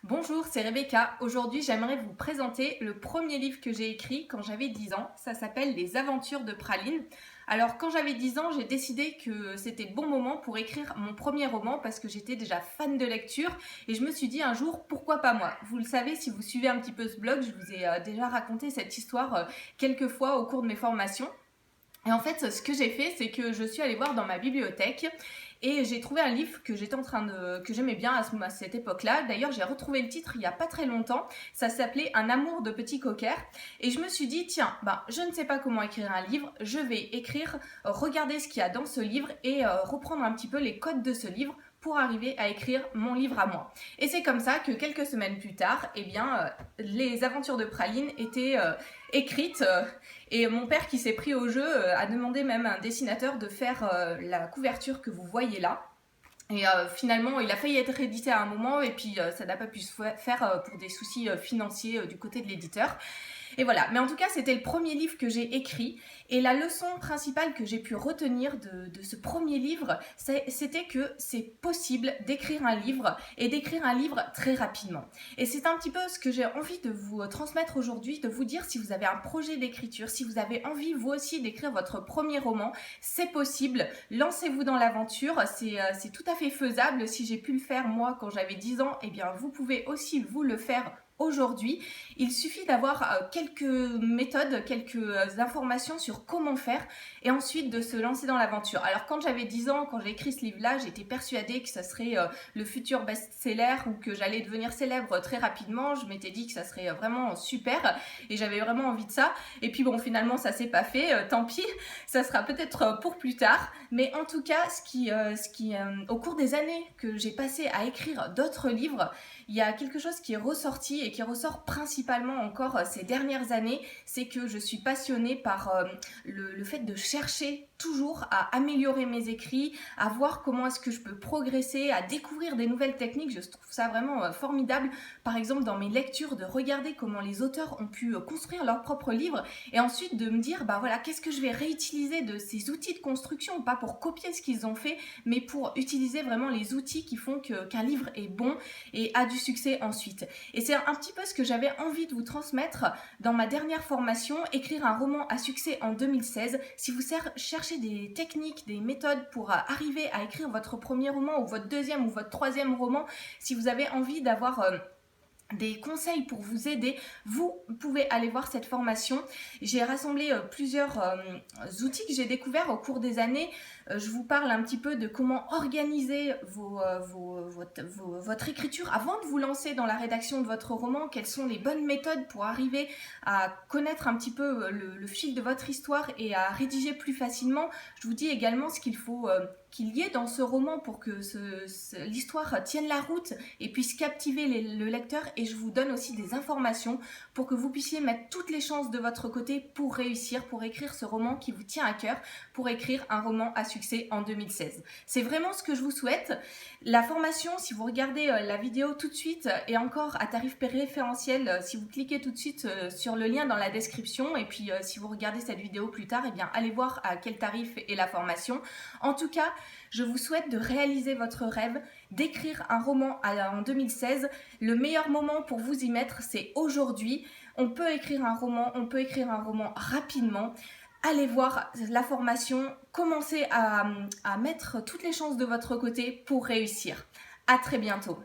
Bonjour, c'est Rebecca. Aujourd'hui, j'aimerais vous présenter le premier livre que j'ai écrit quand j'avais 10 ans. Ça s'appelle Les Aventures de Praline. Alors, quand j'avais 10 ans, j'ai décidé que c'était le bon moment pour écrire mon premier roman parce que j'étais déjà fan de lecture et je me suis dit un jour, pourquoi pas moi? Vous le savez, si vous suivez un petit peu ce blog, je vous ai déjà raconté cette histoire quelques fois au cours de mes formations. Et en fait, ce que j'ai fait, c'est que je suis allée voir dans ma bibliothèque et j'ai trouvé un livre que que j'aimais bien à cette époque-là. D'ailleurs, j'ai retrouvé le titre il y a pas très longtemps. Ça s'appelait Un amour de petit cocker. Et je me suis dit, tiens, je ne sais pas comment écrire un livre. Je vais écrire, regarder ce qu'il y a dans ce livre et reprendre un petit peu les codes de ce livre pour arriver à écrire mon livre à moi. Et c'est comme ça que quelques semaines plus tard, les aventures de Praline étaient écrites. Et mon père qui s'est pris au jeu a demandé même à un dessinateur de faire la couverture que vous voyez là. Et finalement, il a failli être édité à un moment et puis ça n'a pas pu se faire pour des soucis financiers du côté de l'éditeur. Et voilà, mais en tout cas, c'était le premier livre que j'ai écrit. Et la leçon principale que j'ai pu retenir de ce premier livre, c'était que c'est possible d'écrire un livre et d'écrire un livre très rapidement. Et c'est un petit peu ce que j'ai envie de vous transmettre aujourd'hui, de vous dire si vous avez un projet d'écriture, si vous avez envie vous aussi d'écrire votre premier roman, c'est possible, lancez-vous dans l'aventure, c'est tout à fait faisable. Si j'ai pu le faire moi quand j'avais 10 ans, eh bien vous pouvez aussi vous le faire aujourd'hui. Il suffit d'avoir quelques méthodes, quelques informations sur comment faire et ensuite de se lancer dans l'aventure. Alors quand j'avais 10 ans, quand j'ai écrit ce livre-là, j'étais persuadée que ça serait le futur best-seller ou que j'allais devenir célèbre très rapidement. Je m'étais dit que ça serait vraiment super et j'avais vraiment envie de ça. Et puis bon, finalement, ça s'est pas fait. Tant pis, ça sera peut-être pour plus tard. Mais en tout cas, au cours des années que j'ai passé à écrire d'autres livres, il y a quelque chose qui est ressorti et qui ressort principalement encore ces dernières années, c'est que je suis passionnée par le fait de chercher toujours à améliorer mes écrits, à voir comment est-ce que je peux progresser, à découvrir des nouvelles techniques. Je trouve ça vraiment formidable, par exemple dans mes lectures, de regarder comment les auteurs ont pu construire leur propre livre et ensuite de me dire, voilà, qu'est-ce que je vais réutiliser de ces outils de construction, pas pour copier ce qu'ils ont fait, mais pour utiliser vraiment les outils qui font qu'un livre est bon et a du succès ensuite. Et c'est un petit peu ce que j'avais envie de vous transmettre dans ma dernière formation, écrire un roman à succès en 2016. Si vous cherchez des techniques, des méthodes pour arriver à écrire votre premier roman ou votre deuxième ou votre troisième roman, si vous avez envie d'avoir des conseils pour vous aider, vous pouvez aller voir cette formation. J'ai rassemblé plusieurs outils que j'ai découverts au cours des années. Je vous parle un petit peu de comment organiser votre écriture avant de vous lancer dans la rédaction de votre roman, quelles sont les bonnes méthodes pour arriver à connaître un petit peu le fil de votre histoire et à rédiger plus facilement. Je vous dis également ce qu'il faut qu'il y ait dans ce roman pour que l'histoire tienne la route et puisse captiver le lecteur, et je vous donne aussi des informations pour que vous puissiez mettre toutes les chances de votre côté pour réussir, pour écrire ce roman qui vous tient à cœur, pour écrire un roman à succès en 2016. C'est vraiment ce que je vous souhaite. La formation, si vous regardez la vidéo tout de suite, est encore à tarif préférentiel si vous cliquez tout de suite sur le lien dans la description, et puis si vous regardez cette vidéo plus tard, allez voir à quel tarif est la formation. En tout cas, je vous souhaite de réaliser votre rêve, d'écrire un roman en 2016. Le meilleur moment pour vous y mettre, c'est aujourd'hui. On peut écrire un roman rapidement. Allez voir la formation, commencez à mettre toutes les chances de votre côté pour réussir. À très bientôt.